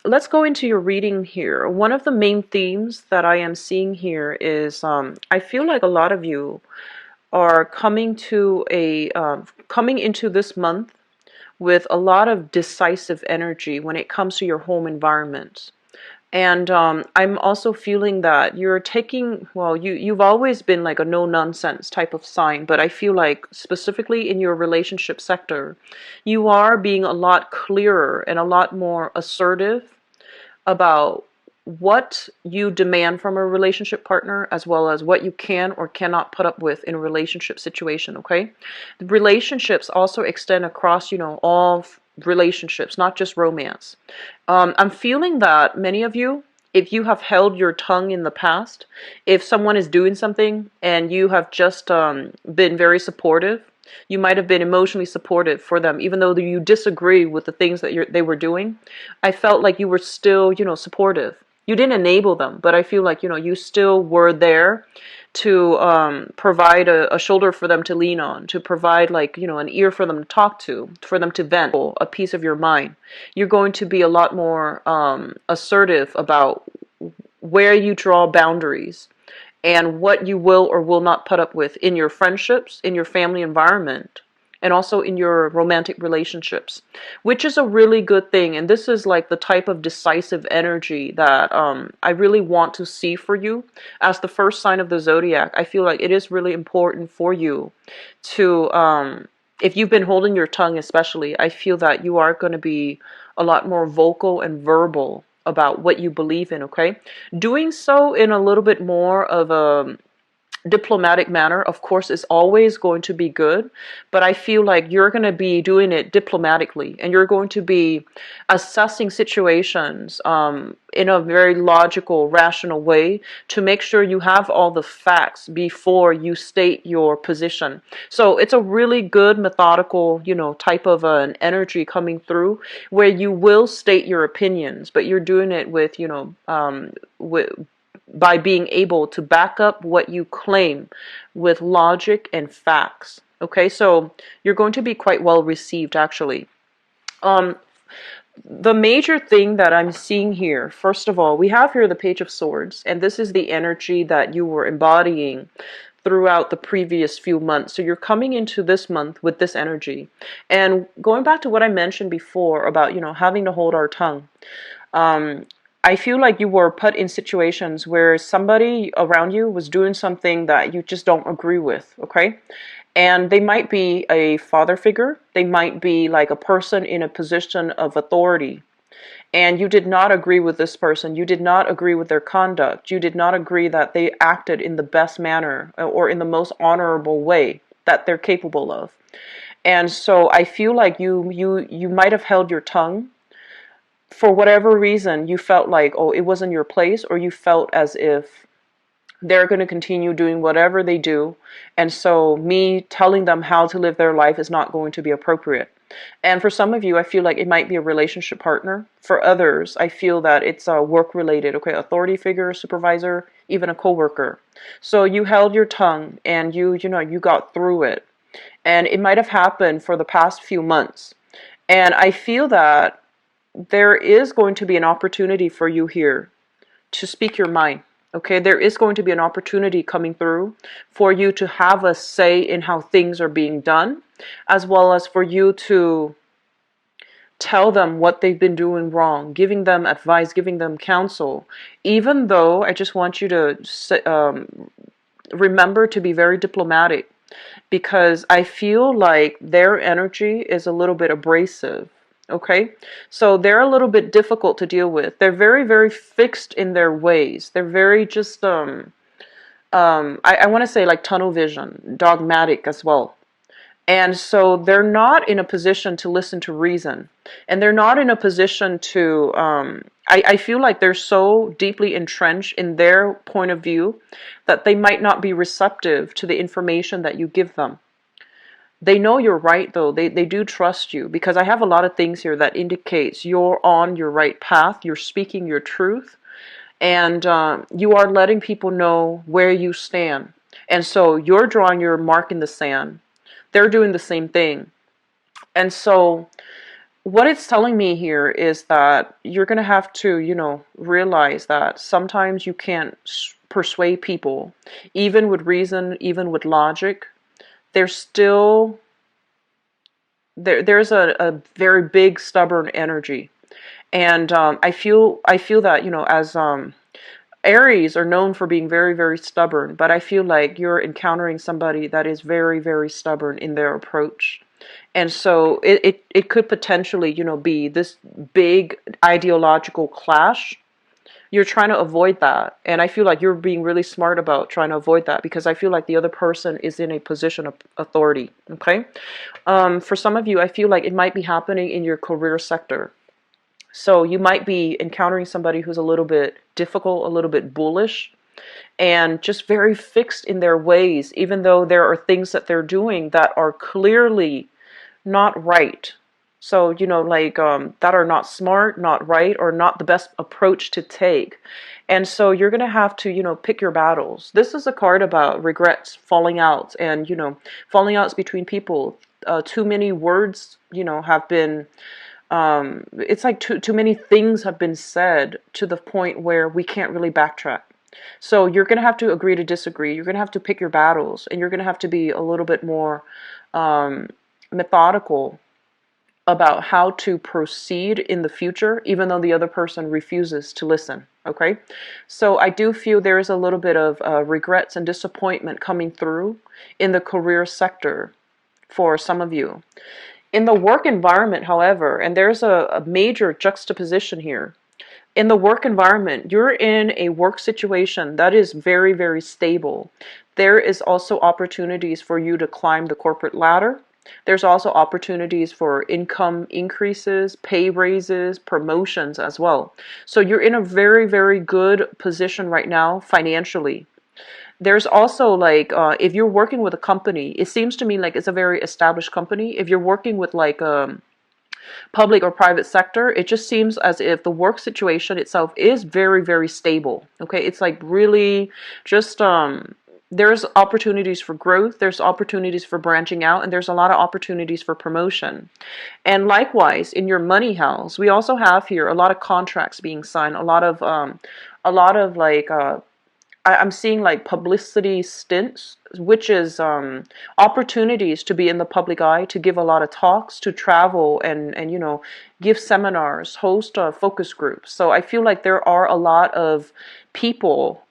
Let's go into your reading here. One of the main themes that I am seeing here is I feel like a lot of you are coming into this month with a lot of decisive energy when it comes to your home environment. And I'm also feeling that you're taking, well, you've always been like a no nonsense type of sign, but I feel like specifically in your relationship sector, you are being a lot clearer and a lot more assertive about what you demand from a relationship partner, as well as what you can or cannot put up with in a relationship situation. Okay, the relationships also extend across, all relationships, not just romance. I'm feeling that many of you, if you have held your tongue in the past, if someone is doing something and you have just been very supportive, you might have been emotionally supportive for them, even though you disagree with the things that they were doing. I felt like you were still, supportive. You didn't enable them, but I feel like, you still were there to provide a shoulder for them to lean on, to provide like, an ear for them to talk to, for them to vent a piece of your mind. You're going to be a lot more assertive about where you draw boundaries and what you will or will not put up with in your friendships, in your family environment, and also in your romantic relationships, which is a really good thing. And this is like the type of decisive energy that I really want to see for you as the first sign of the zodiac. I feel like it is really important for you to, if you've been holding your tongue especially, I feel that you are going to be a lot more vocal and verbal about what you believe in, okay? Doing so in a little bit more of a diplomatic manner, of course, is always going to be good, but I feel like you're going to be doing it diplomatically, and you're going to be assessing situations in a very logical, rational way to make sure you have all the facts before you state your position. So it's a really good methodical, type of an energy coming through where you will state your opinions, but you're doing it with, with by being able to back up what you claim with logic and facts. Okay, so you're going to be quite well received, actually. Um, the major thing that I'm seeing here, first of all, we have here the Page of Swords, and this is the energy that you were embodying throughout the previous few months. So you're coming into this month with this energy. And going back to what I mentioned before about, having to hold our tongue. Um, I feel like you were put in situations where somebody around you was doing something that you just don't agree with, okay? And they might be a father figure, they might be like a person in a position of authority, and you did not agree with this person, you did not agree with their conduct, you did not agree that they acted in the best manner or in the most honorable way that they're capable of. And so I feel like you might have held your tongue for whatever reason. You felt like, oh, it wasn't your place, or you felt as if they're going to continue doing whatever they do, and so me telling them how to live their life is not going to be appropriate. And for some of you, I feel like it might be a relationship partner. For others, I feel that it's work related, okay, authority figure, supervisor, even a coworker. So you held your tongue and you got through it. And it might have happened for the past few months. And I feel that there is going to be an opportunity for you here to speak your mind. Okay, there is going to be an opportunity coming through for you to have a say in how things are being done, as well as for you to tell them what they've been doing wrong, giving them advice, giving them counsel. Even though I just want you to remember to be very diplomatic, because I feel like their energy is a little bit abrasive. Okay, so they're a little bit difficult to deal with. They're very, very fixed in their ways. They're very just I want to say like tunnel vision, dogmatic as well. And so they're not in a position to listen to reason, and they're not in a position to I feel like they're so deeply entrenched in their point of view that they might not be receptive to the information that you give them. They know you're right, though. They do trust you, because I have a lot of things here that indicates you're on your right path. You're speaking your truth, and you are letting people know where you stand. And so you're drawing your mark in the sand. They're doing the same thing. And so what it's telling me here is that you're going to have to, realize that sometimes you can't persuade people, even with reason, even with logic. There's still there's a very big stubborn energy, and I feel that, as Aries are known for being very, very stubborn, but I feel like you're encountering somebody that is very, very stubborn in their approach. And so it could potentially, be this big ideological clash. You're trying to avoid that. And I feel like you're being really smart about trying to avoid that, because I feel like the other person is in a position of authority. Okay. For some of you, I feel like it might be happening in your career sector. So you might be encountering somebody who's a little bit difficult, a little bit bullish, and just very fixed in their ways, even though there are things that they're doing that are clearly not right. So, that are not smart, not right, or not the best approach to take. And so you're going to have to, pick your battles. This is a card about regrets, falling out, and, falling outs between people. Too many words, have been, it's like too many things have been said to the point where we can't really backtrack. So you're going to have to agree to disagree. You're going to have to pick your battles, and you're going to have to be a little bit more methodical about how to proceed in the future, even though the other person refuses to listen. Okay, so I do feel there is a little bit of regrets and disappointment coming through in the career sector for some of you. In the work environment, however, and there's a major juxtaposition here. In the work environment, you're in a work situation that is very, very stable. There is also opportunities for you to climb the corporate ladder. There's also opportunities for income increases, pay raises, promotions as well. So you're in a very, very good position right now financially. There's also like, if you're working with a company, it seems to me like it's a very established company. If you're working with like public or private sector, it just seems as if the work situation itself is very, very stable. Okay, it's like really just there's opportunities for growth, there's opportunities for branching out, and there's a lot of opportunities for promotion. And likewise, in your money house, we also have here a lot of contracts being signed, a lot of like I'm seeing like publicity stints, which is opportunities to be in the public eye, to give a lot of talks, to travel and give seminars, host focus groups. So I feel like there are a lot of people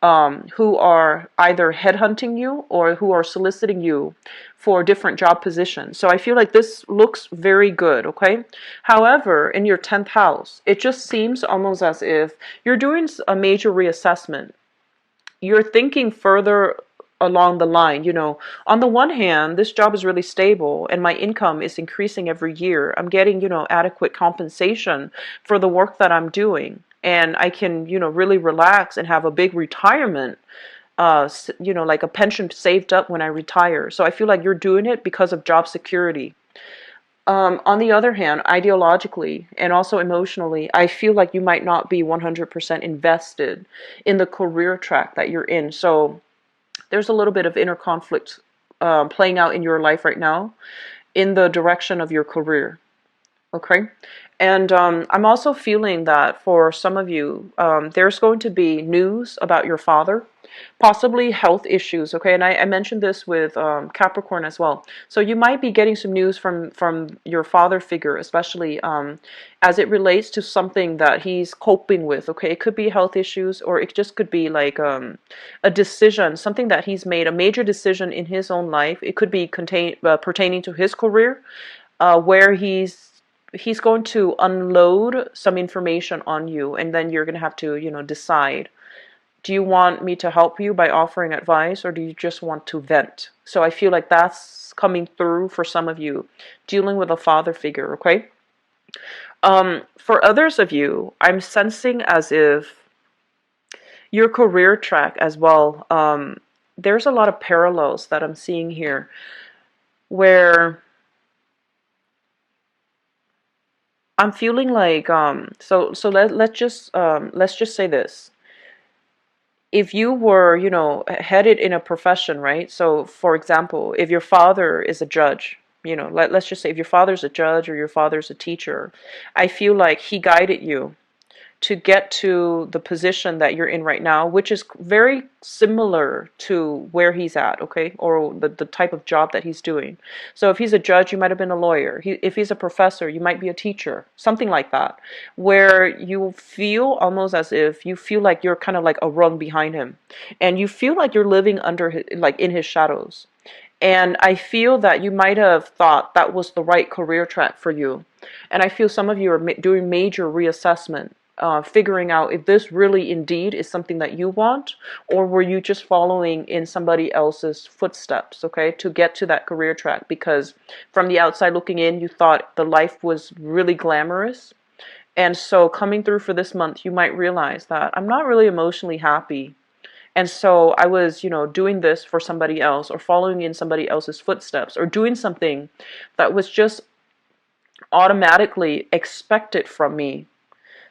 who are either headhunting you or who are soliciting you for different job positions. So I feel like this looks very good, okay? However, in your 10th house, it just seems almost as if you're doing a major reassessment. You're thinking further along the line. On the one hand, this job is really stable and my income is increasing every year. I'm getting, adequate compensation for the work that I'm doing. And I can, really relax and have a big retirement, like a pension saved up when I retire. So I feel like you're doing it because of job security. On the other hand, ideologically and also emotionally, I feel like you might not be 100% invested in the career track that you're in. So there's a little bit of inner conflict playing out in your life right now in the direction of your career. Okay. And I'm also feeling that for some of you, there's going to be news about your father, possibly health issues. Okay. And I mentioned this with Capricorn as well. So you might be getting some news from your father figure, especially as it relates to something that he's coping with. Okay. It could be health issues, or it just could be like a decision, something that he's made, a major decision in his own life. It could be pertaining to his career, where he's going to unload some information on you, and then you're going to have to, decide. Do you want me to help you by offering advice, or do you just want to vent? So I feel like that's coming through for some of you, dealing with a father figure, okay? For others of you, I'm sensing as if your career track as well, there's a lot of parallels that I'm seeing here, where I'm feeling like let's just say this. If you were, headed in a profession, right? So for example, if your father is a judge, let's just say if your father's a judge or your father's a teacher, I feel like he guided you to get to the position that you're in right now, which is very similar to where he's at, okay? Or the type of job that he's doing. So if he's a judge, you might have been a lawyer. If he's a professor, you might be a teacher, something like that, where you feel almost as if you feel like you're kind of like a rung behind him, and you feel like you're living under his, like in his shadows. And I feel that you might have thought that was the right career track for you. And I feel some of you are doing major reassessment, figuring out if this really indeed is something that you want, or were you just following in somebody else's footsteps, okay, to get to that career track. Because from the outside looking in, you thought the life was really glamorous. And so coming through for this month, you might realize that I'm not really emotionally happy. And so I was, doing this for somebody else, or following in somebody else's footsteps, or doing something that was just automatically expected from me.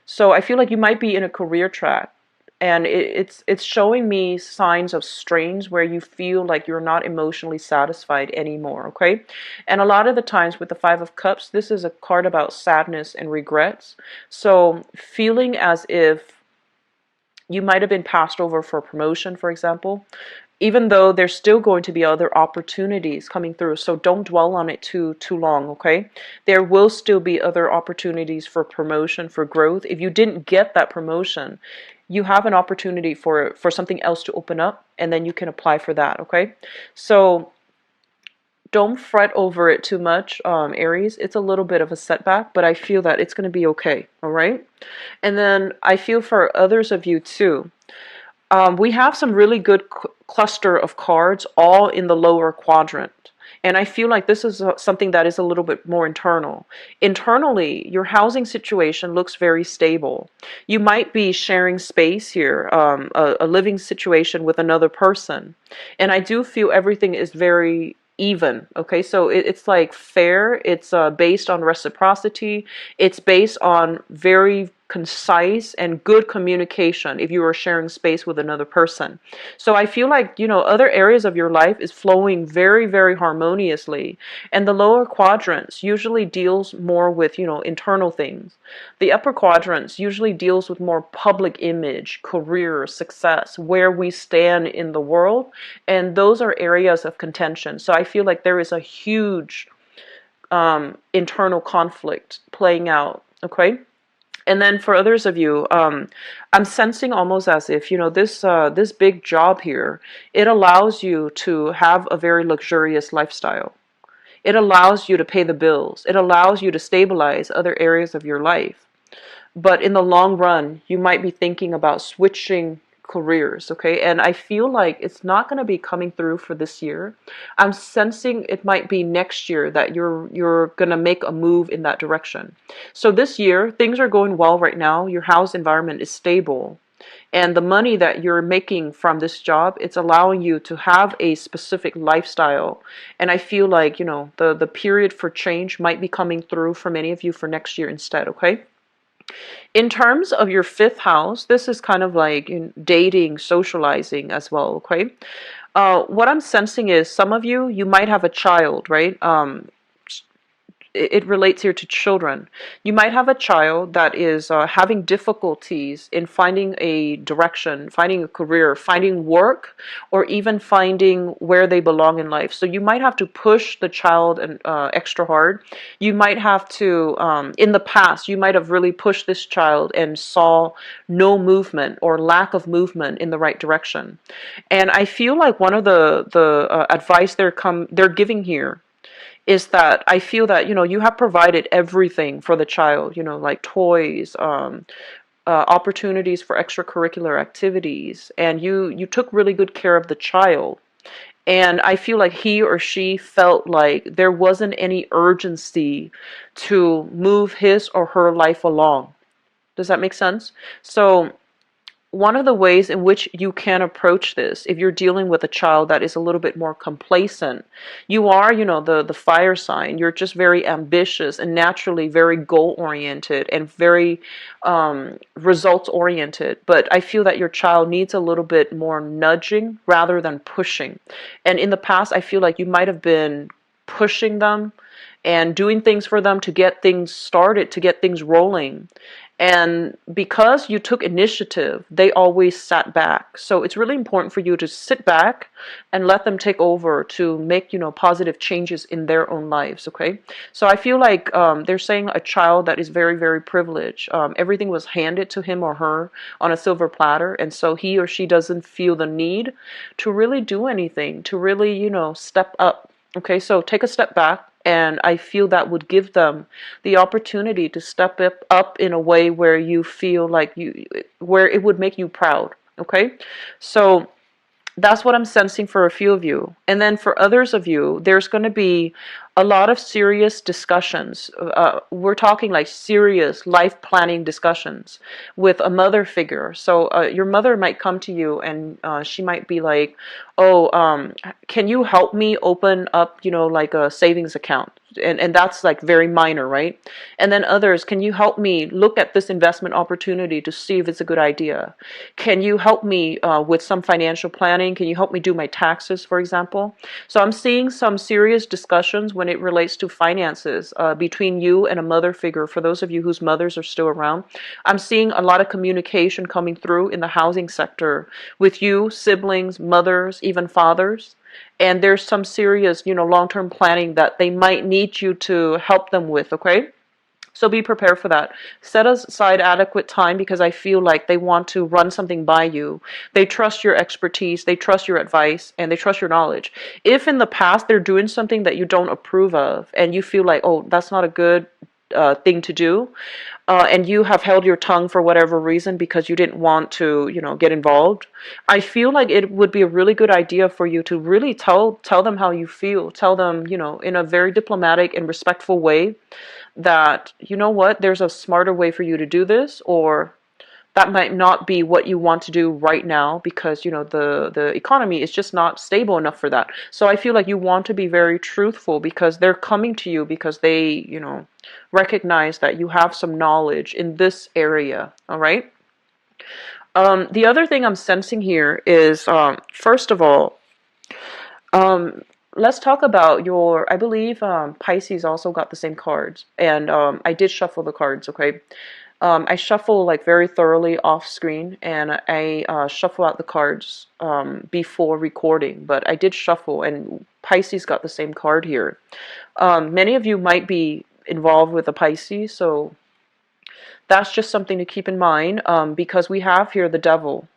So I feel like you might be in a career track, and it's showing me signs of strains where you feel like you're not emotionally satisfied anymore, okay? And a lot of the times with the Five of Cups, this is a card about sadness and regrets. So feeling as if you might have been passed over for a promotion, for example, even though there's still going to be other opportunities coming through. So don't dwell on it too long, okay? There will still be other opportunities for promotion, for growth. If you didn't get that promotion, you have an opportunity for something else to open up, and then you can apply for that, okay? So don't fret over it too much, Aries. It's a little bit of a setback, but I feel that it's going to be okay, all right? And then I feel for others of you too. We have some really good cluster of cards all in the lower quadrant. And I feel like this is something that is a little bit more internal. Internally, your housing situation looks very stable. You might be sharing space here, a living situation with another person. And I do feel everything is very even, okay? So it's like fair, it's based on reciprocity, it's based on very concise and good communication if you are sharing space with another person. So I feel like, other areas of your life is flowing very, very harmoniously. And the lower quadrants usually deals more with, internal things. The upper quadrants usually deals with more public image, career, success, where we stand in the world. And those are areas of contention. So I feel like there is a huge internal conflict playing out, okay? And then for others of you, I'm sensing almost as if, this big job here, it allows you to have a very luxurious lifestyle. It allows you to pay the bills. It allows you to stabilize other areas of your life. But in the long run, you might be thinking about switching careers, okay? And I feel like it's not going to be coming through for this year. I'm sensing it might be next year that you're going to make a move in that direction. So this year, things are going well right now. Your house environment is stable. And the money that you're making from this job, it's allowing you to have a specific lifestyle. And I feel like, the period for change might be coming through for many of you for next year instead, okay? In terms of your fifth house, this is kind of like dating, socializing as well, okay? What I'm sensing is some of you might have a child, right? It relates here to children. You might have a child that is having difficulties in finding a direction, finding a career, finding work, or even finding where they belong in life. So you might have to push the child extra hard. You might have to, in the past, you might have really pushed this child and saw no movement or lack of movement in the right direction. And I feel like one of the advice they're giving here is that I feel that, you have provided everything for the child, like toys, opportunities for extracurricular activities, and you took really good care of the child. And I feel like he or she felt like there wasn't any urgency to move his or her life along. Does that make sense? So one of the ways in which you can approach this, if you're dealing with a child that is a little bit more complacent, you are, the fire sign. You're just very ambitious and naturally very goal-oriented and very results-oriented. But I feel that your child needs a little bit more nudging rather than pushing. And in the past, I feel like you might have been pushing them and doing things for them to get things started, to get things rolling. And because you took initiative, they always sat back. So it's really important for you to sit back and let them take over to make, positive changes in their own lives, okay? So I feel like they're saying a child that is very, very privileged. Everything was handed to him or her on a silver platter, and so he or she doesn't feel the need to really do anything, to really, step up. Okay, so take a step back, and I feel that would give them the opportunity to step up in a way where you feel like where it would make you proud. Okay, so that's what I'm sensing for a few of you. And then for others of you, there's going to be a lot of serious discussions. We're talking like serious life planning discussions with a mother figure. So your mother might come to you and she might be like, oh, can you help me open up, like a savings account? And that's like very minor, right? And then others, can you help me look at this investment opportunity to see if it's a good idea? Can you help me with some financial planning? Can you help me do my taxes, for example? So I'm seeing some serious discussions when it relates to finances between you and a mother figure. For those of you whose mothers are still around, I'm seeing a lot of communication coming through in the housing sector with you, siblings, mothers, even fathers. And there's some serious, long-term planning that they might need you to help them with, okay? So be prepared for that. Set aside adequate time because I feel like they want to run something by you. They trust your expertise, they trust your advice, and they trust your knowledge. If in the past they're doing something that you don't approve of and you feel like, oh, that's not a good thing to do, and you have held your tongue for whatever reason because you didn't want to, get involved, I feel like it would be a really good idea for you to really tell them how you feel. Tell them, in a very diplomatic and respectful way that, you know what, there's a smarter way for you to do this, or that might not be what you want to do right now because, the economy is just not stable enough for that. So I feel like you want to be very truthful because they're coming to you because they, recognize that you have some knowledge in this area, all right? The other thing I'm sensing here is, first of all, let's talk about I believe Pisces also got the same cards, and I did shuffle the cards, okay? I shuffle like very thoroughly off screen, and I shuffle out the cards before recording, but I did shuffle, and Pisces got the same card here. Many of you might be involved with a Pisces, so that's just something to keep in mind because we have here the devil.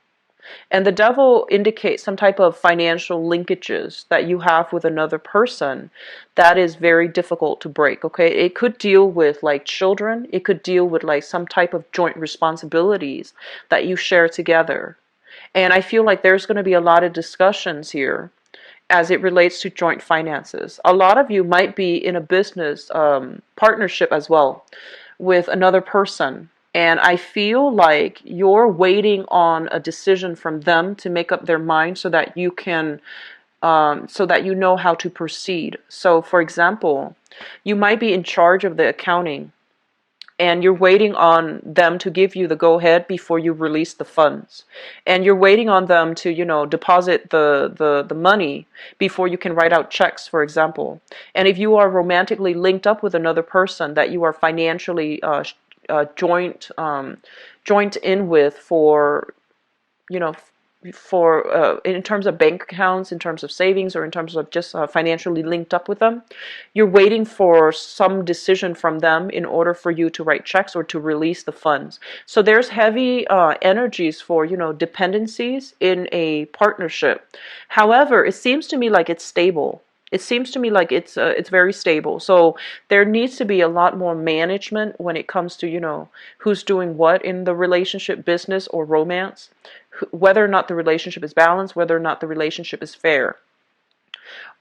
And the devil indicates some type of financial linkages that you have with another person that is very difficult to break, okay? It could deal with like children. It could deal with like some type of joint responsibilities that you share together. And I feel like there's going to be a lot of discussions here as it relates to joint finances. A lot of you might be in a business partnership as well with another person. And I feel like you're waiting on a decision from them to make up their mind so that you can, so that you know how to proceed. So, for example, you might be in charge of the accounting and you're waiting on them to give you the go-ahead before you release the funds. And you're waiting on them to, deposit the money before you can write out checks, for example. And if you are romantically linked up with another person that you are financially joint in with for, in terms of bank accounts, in terms of savings, or in terms of just financially linked up with them, you're waiting for some decision from them in order for you to write checks or to release the funds. So there's heavy energies for, dependencies in a partnership. However, it seems to me like it's stable. It seems to me like it's very stable. So there needs to be a lot more management when it comes to, who's doing what in the relationship, business, or romance, whether or not the relationship is balanced, whether or not the relationship is fair.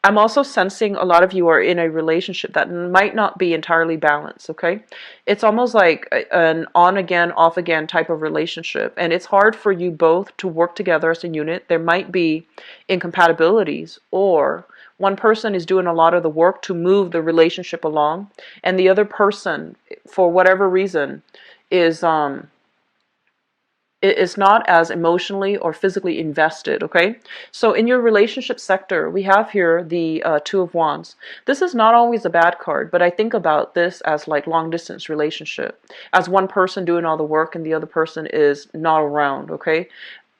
I'm also sensing a lot of you are in a relationship that might not be entirely balanced, okay? It's almost like an on again, off again type of relationship. And it's hard for you both to work together as a unit. There might be incompatibilities, or one person is doing a lot of the work to move the relationship along, and the other person, for whatever reason, is is not as emotionally or physically invested, okay? So in your relationship sector, we have here the Two of Wands. This is not always a bad card, but I think about this as like long distance relationship, as one person doing all the work and the other person is not around, okay?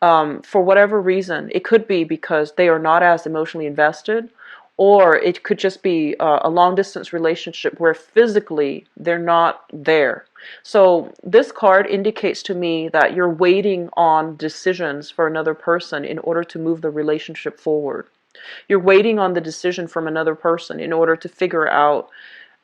For whatever reason, it could be because they are not as emotionally invested, or it could just be a long distance relationship where physically they're not there. So this card indicates to me that you're waiting on decisions for another person in order to move the relationship forward. You're waiting on the decision from another person in order to figure out,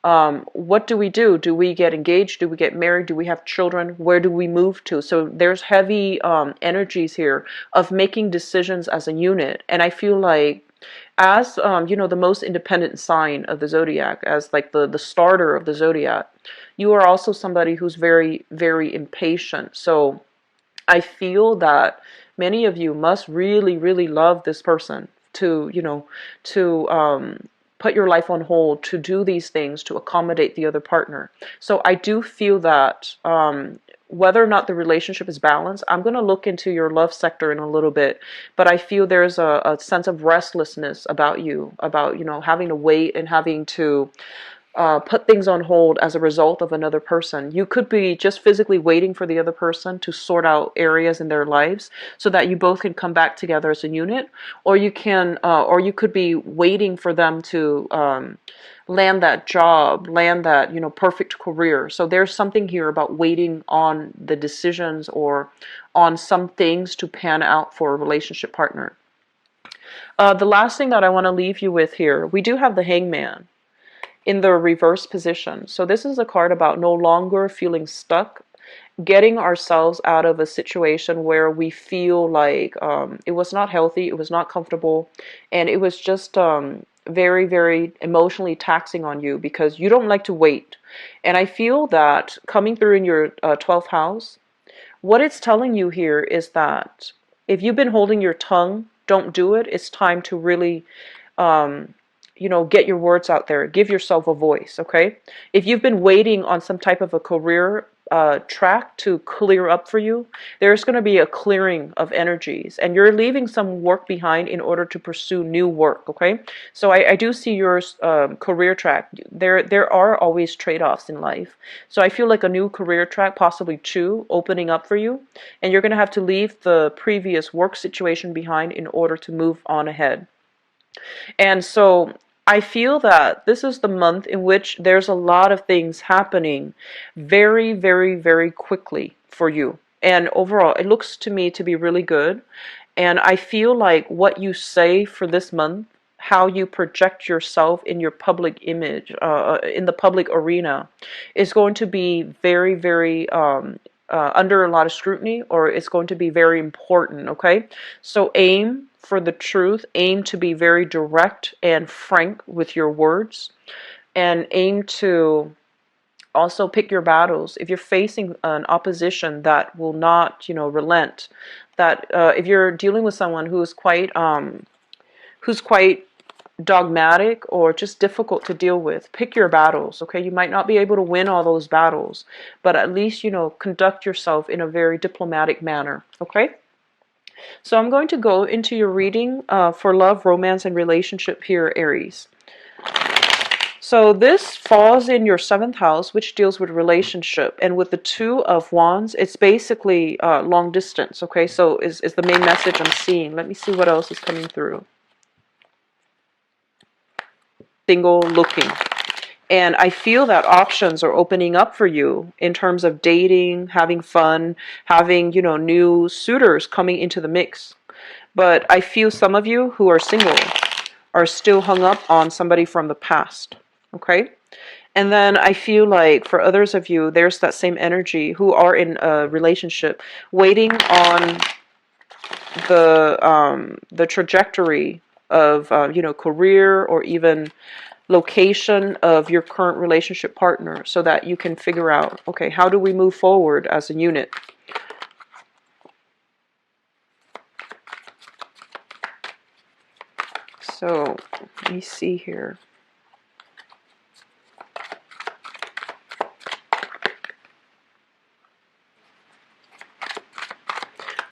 what do we do? Do we get engaged? Do we get married? Do we have children? Where do we move to? So there's heavy energies here of making decisions as a unit. And I feel like as, the most independent sign of the zodiac, as like the starter of the zodiac, you are also somebody who's very, very impatient. So I feel that many of you must really, really love this person to, put your life on hold, to do these things, to accommodate the other partner. So I do feel that whether or not the relationship is balanced, I'm going to look into your love sector in a little bit, but I feel there's a sense of restlessness about you, about, having to wait and having to put things on hold as a result of another person. You could be just physically waiting for the other person to sort out areas in their lives so that you both can come back together as a unit, or or you could be waiting for them to land that job, land that perfect career. So there's something here about waiting on the decisions or on some things to pan out for a relationship partner. The last thing that I want to leave you with here, we do have the Hangman in the reverse position. So this is a card about no longer feeling stuck, getting ourselves out of a situation where we feel like it was not healthy, it was not comfortable, and it was just very, very emotionally taxing on you because you don't like to wait. And I feel that coming through in your 12th house, what it's telling you here is that if you've been holding your tongue, don't do it. It's time to really get your words out there. Give yourself a voice, okay? If you've been waiting on some type of a career track to clear up for you, there's going to be a clearing of energies, and you're leaving some work behind in order to pursue new work, okay? So I do see your career track. There are always trade-offs in life. So I feel like a new career track, possibly two, opening up for you, and you're going to have to leave the previous work situation behind in order to move on ahead. And so I feel that this is the month in which there's a lot of things happening very, very, very quickly for you. And overall, it looks to me to be really good. And I feel like what you say for this month, how you project yourself in your public image, in the public arena, is going to be very, very under a lot of scrutiny, or it's going to be very important, okay? So aim for the truth, aim to be very direct and frank with your words, and aim to also pick your battles. If you're facing an opposition that will not, relent, that if you're dealing with someone who's quite dogmatic or just difficult to deal with, pick your battles, okay? You might not be able to win all those battles, but at least, conduct yourself in a very diplomatic manner, okay? So I'm going to go into your reading for love, romance, and relationship here, Aries. So this falls in your 7th house, which deals with relationship. And with the Two of Wands, it's basically long distance, okay? So is the main message I'm seeing. Let me see what else is coming through. Single looking. And I feel that options are opening up for you in terms of dating, having fun, having, new suitors coming into the mix. But I feel some of you who are single are still hung up on somebody from the past, okay? And then I feel like for others of you, there's that same energy who are in a relationship waiting on the trajectory of, career or even location of your current relationship partner so that you can figure out, okay, how do we move forward as a unit? So let me see here.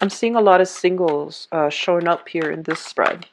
I'm seeing a lot of singles showing up here in this spread.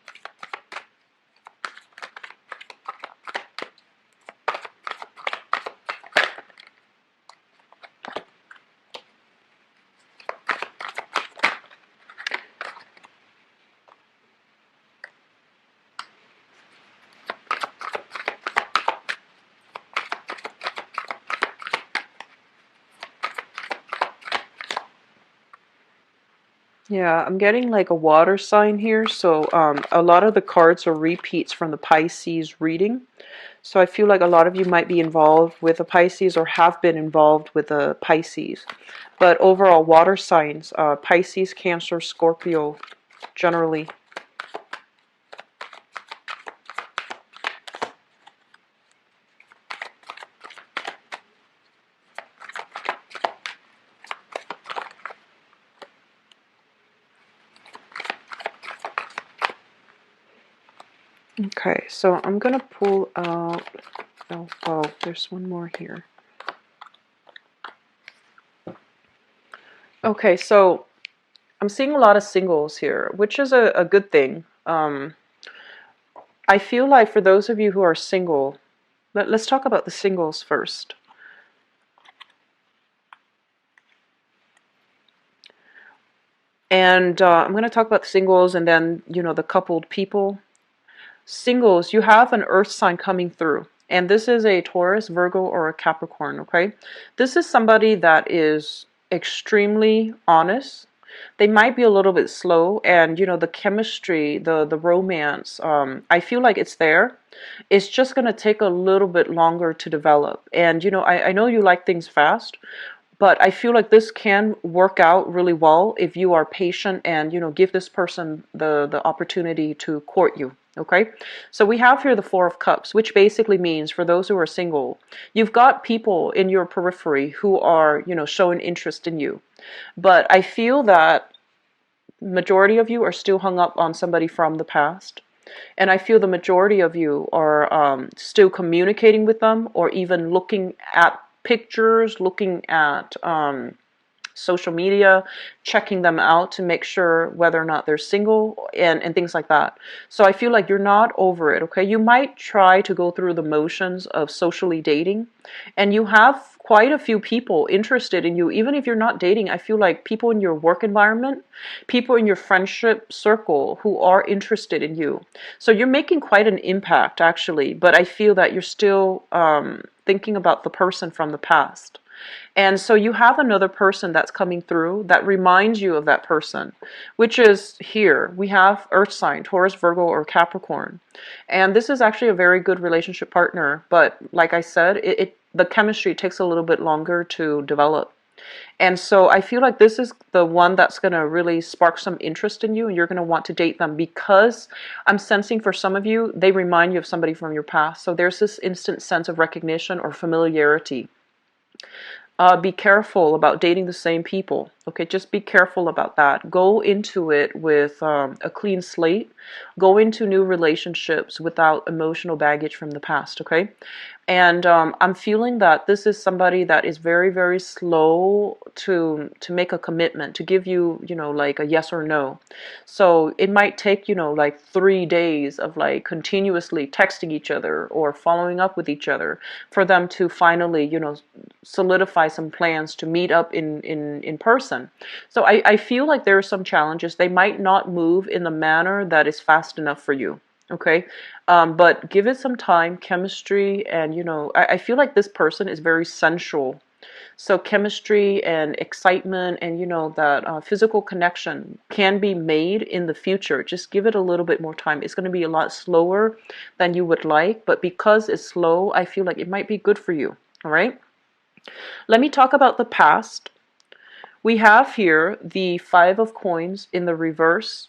Yeah, I'm getting like a water sign here, so a lot of the cards are repeats from the Pisces reading. So I feel like a lot of you might be involved with a Pisces or have been involved with a Pisces. But overall, water signs, Pisces, Cancer, Scorpio, generally. Okay, so I'm going to pull out, oh, there's one more here. Okay, so I'm seeing a lot of singles here, which is a good thing. I feel like for those of you who are single, let's talk about the singles first. And I'm going to talk about the singles and then, the coupled people. Singles, you have an earth sign coming through. And this is a Taurus, Virgo, or a Capricorn, okay? This is somebody that is extremely honest. They might be a little bit slow, and the chemistry, the romance, I feel like it's there. It's just going to take a little bit longer to develop. And I know you like things fast, but I feel like this can work out really well if you are patient and give this person the opportunity to court you. Okay, so we have here the Four of Cups, which basically means for those who are single, you've got people in your periphery who are showing interest in you. But I feel that majority of you are still hung up on somebody from the past. And I feel the majority of you are still communicating with them, or even looking at pictures, looking at social media, checking them out to make sure whether or not they're single, and things like that. So I feel like you're not over it, okay? You might try to go through the motions of socially dating, and you have quite a few people interested in you. Even if you're not dating, I feel like people in your work environment, people in your friendship circle who are interested in you. So you're making quite an impact, actually, but I feel that you're still thinking about the person from the past. And so you have another person that's coming through that reminds you of that person, which is here. We have Earth sign, Taurus, Virgo, or Capricorn. And this is actually a very good relationship partner. But like I said, the chemistry takes a little bit longer to develop. And so I feel like this is the one that's going to really spark some interest in you, and you're going to want to date them, because I'm sensing for some of you, they remind you of somebody from your past. So there's this instant sense of recognition or familiarity. Be careful about dating the same people. Okay, just be careful about that. Go into it with a clean slate. Go into new relationships without emotional baggage from the past. Okay, and I'm feeling that this is somebody that is very, very slow to make a commitment, to give you, like a yes or no. So it might take, like 3 days of like continuously texting each other or following up with each other for them to finally, solidify some plans to meet up in person. So I feel like there are some challenges. They might not move in the manner that is fast enough for you. Okay, but give it some time, chemistry, and I feel like this person is very sensual. So chemistry and excitement and that physical connection can be made in the future. Just give it a little bit more time. It's going to be a lot slower than you would like, but because it's slow, I feel like it might be good for you. All right. Let me talk about the past. We have here the Five of Coins in the reverse,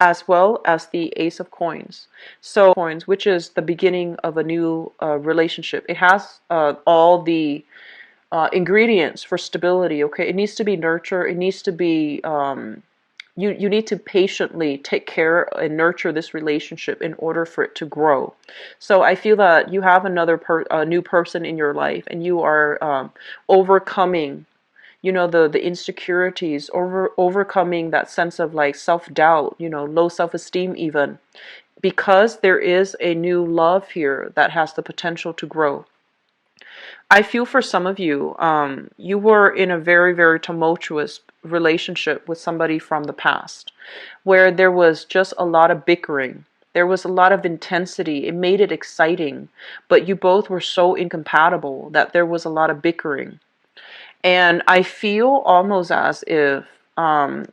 as well as the Ace of Coins. So coins, which is the beginning of a new relationship. It has all the ingredients for stability. Okay, it needs to be nurture. It needs to be you need to patiently take care and nurture this relationship in order for it to grow. So I feel that you have another new person in your life, and you are overcoming the insecurities, overcoming that sense of like self-doubt, low self-esteem even, because there is a new love here that has the potential to grow. I feel for some of you, you were in a very, very tumultuous relationship with somebody from the past where there was just a lot of bickering. There was a lot of intensity. It made it exciting, but you both were so incompatible that there was a lot of bickering. And I feel almost as if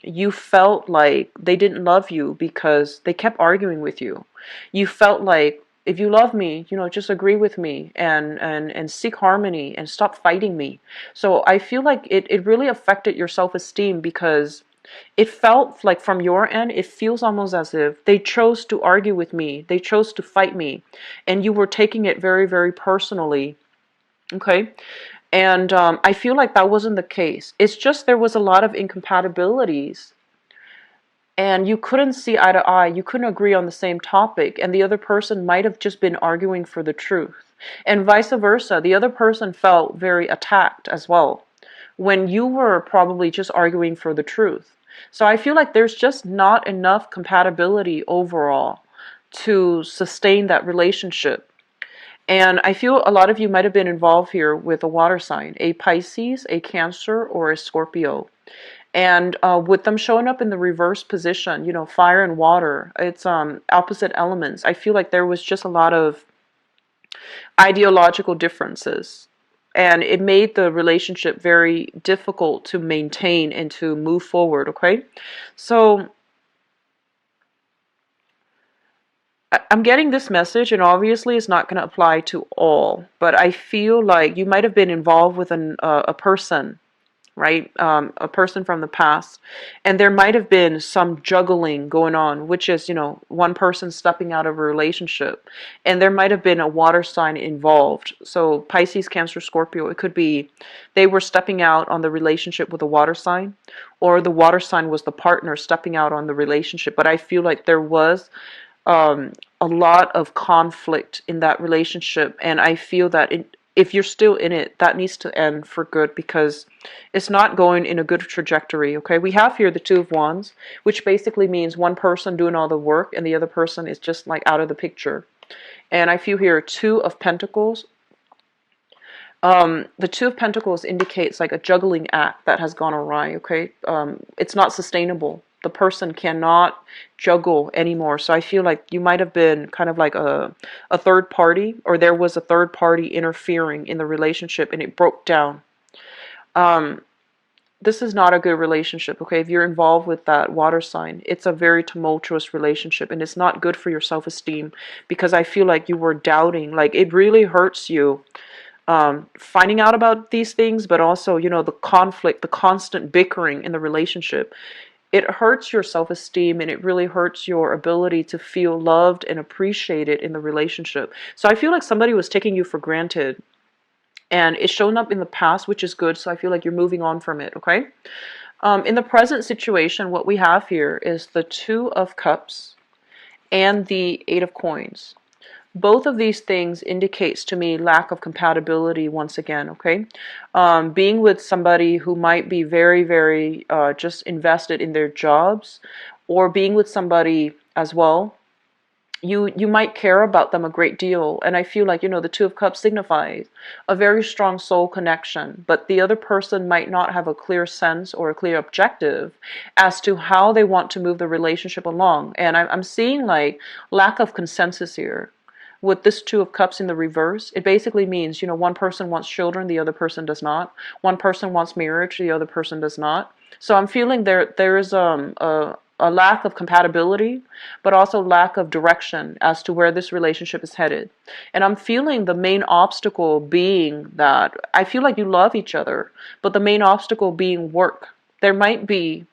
you felt like they didn't love you because they kept arguing with you. You felt like, if you love me, just agree with me and seek harmony and stop fighting me. So I feel like it really affected your self-esteem because it felt like from your end, it feels almost as if they chose to argue with me. They chose to fight me. And you were taking it very, very personally. Okay. And I feel like that wasn't the case. It's just there was a lot of incompatibilities and you couldn't see eye to eye. You couldn't agree on the same topic. And the other person might have just been arguing for the truth. And vice versa. The other person felt very attacked as well when you were probably just arguing for the truth. So I feel like there's just not enough compatibility overall to sustain that relationship. And I feel a lot of you might have been involved here with a water sign, a Pisces, a Cancer, or a Scorpio. And with them showing up in the reverse position, fire and water, it's opposite elements. I feel like there was just a lot of ideological differences. And it made the relationship very difficult to maintain and to move forward, okay? So I'm getting this message, and obviously it's not going to apply to all, but I feel like you might have been involved with a person, right? A person from the past, and there might have been some juggling going on, which is, one person stepping out of a relationship, and there might have been a water sign involved. So Pisces, Cancer, Scorpio, it could be they were stepping out on the relationship with a water sign, or the water sign was the partner stepping out on the relationship. But I feel like there was a lot of conflict in that relationship, and I feel that if you're still in it, that needs to end for good because it's not going in a good trajectory. Okay, we have here the Two of Wands, which basically means one person doing all the work and the other person is just like out of the picture. And I feel here Two of Pentacles. The Two of Pentacles indicates like a juggling act that has gone awry, okay? It's not sustainable. The person cannot juggle anymore. So I feel like you might have been kind of like a third party, or there was a third party interfering in the relationship and it broke down. This is not a good relationship, okay? If you're involved with that water sign, it's a very tumultuous relationship and it's not good for your self-esteem because I feel like you were doubting. Like it really hurts you finding out about these things, but also, the conflict, the constant bickering in the relationship. It hurts your self-esteem and it really hurts your ability to feel loved and appreciated in the relationship. So I feel like somebody was taking you for granted and it's shown up in the past, which is good. So I feel like you're moving on from it, okay? In the present situation, what we have here is the Two of Cups and the Eight of Coins. Both of these things indicates to me lack of compatibility once again, okay? Being with somebody who might be very, very just invested in their jobs, or being with somebody as well, you might care about them a great deal. And I feel like, the Two of Cups signifies a very strong soul connection, but the other person might not have a clear sense or a clear objective as to how they want to move the relationship along. And I'm seeing like lack of consensus here. With this Two of Cups in the reverse, it basically means, one person wants children, the other person does not. One person wants marriage, the other person does not. So I'm feeling there is a lack of compatibility, but also lack of direction as to where this relationship is headed. And I'm feeling the main obstacle being that I feel like you love each other, but the main obstacle being work. There might be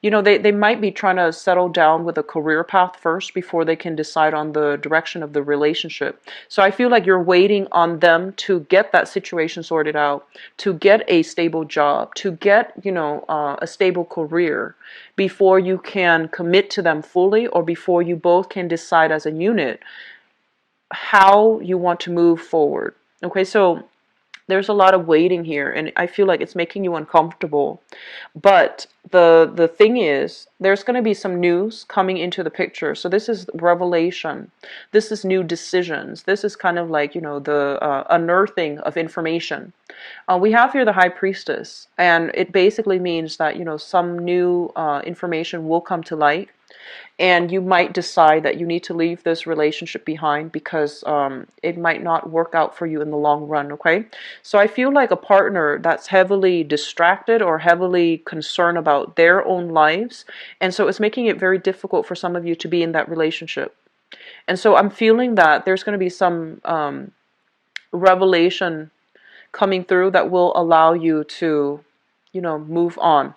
they might be trying to settle down with a career path first before they can decide on the direction of the relationship. So I feel like you're waiting on them to get that situation sorted out, to get a stable job, to get, a stable career before you can commit to them fully, or before you both can decide as a unit how you want to move forward. Okay, so There's a lot of waiting here, and I feel like it's making you uncomfortable. But the thing is, there's going to be some news coming into the picture. So this is revelation. This is new decisions. This is kind of like, the unearthing of information. We have here the High Priestess, and it basically means that, some new information will come to light, and you might decide that you need to leave this relationship behind because it might not work out for you in the long run. Okay, so I feel like a partner that's heavily distracted or heavily concerned about their own lives, and so it's making it very difficult for some of you to be in that relationship. And so I'm feeling that there's going to be some revelation coming through that will allow you to, move on.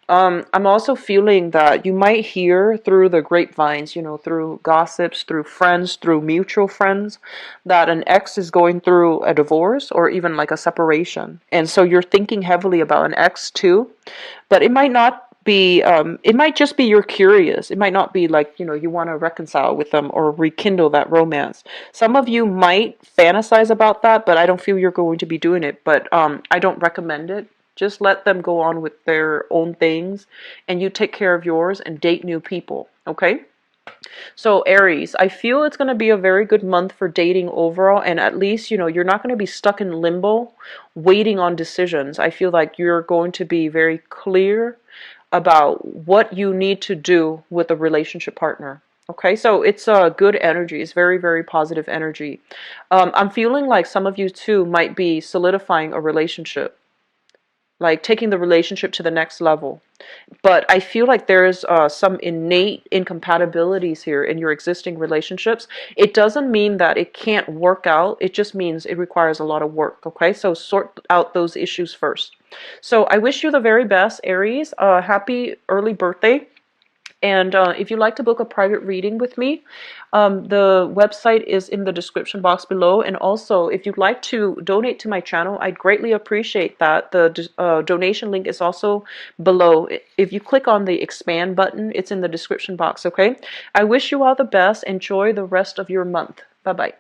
I'm also feeling that you might hear through the grapevines, through gossips, through friends, through mutual friends, that an ex is going through a divorce or even like a separation. And so you're thinking heavily about an ex too, but it might not be, it might just be you're curious. It might not be like, you want to reconcile with them or rekindle that romance. Some of you might fantasize about that, but I don't feel you're going to be doing it. But I don't recommend it. Just let them go on with their own things, and you take care of yours and date new people, okay? So Aries, I feel it's going to be a very good month for dating overall, and at least, you're not going to be stuck in limbo waiting on decisions. I feel like you're going to be very clear about what you need to do with a relationship partner. Okay, so it's a good energy. It's very, very positive energy. I'm feeling like some of you too might be solidifying a relationship, like taking the relationship to the next level. But I feel like there's some innate incompatibilities here in your existing relationships. It doesn't mean that it can't work out. It just means it requires a lot of work. Okay, so sort out those issues first. So I wish you the very best, Aries. Happy early birthday. And if you'd like to book a private reading with me, the website is in the description box below. And also, if you'd like to donate to my channel, I'd greatly appreciate that. The donation link is also below. If you click on the expand button, it's in the description box, okay? I wish you all the best. Enjoy the rest of your month. Bye-bye.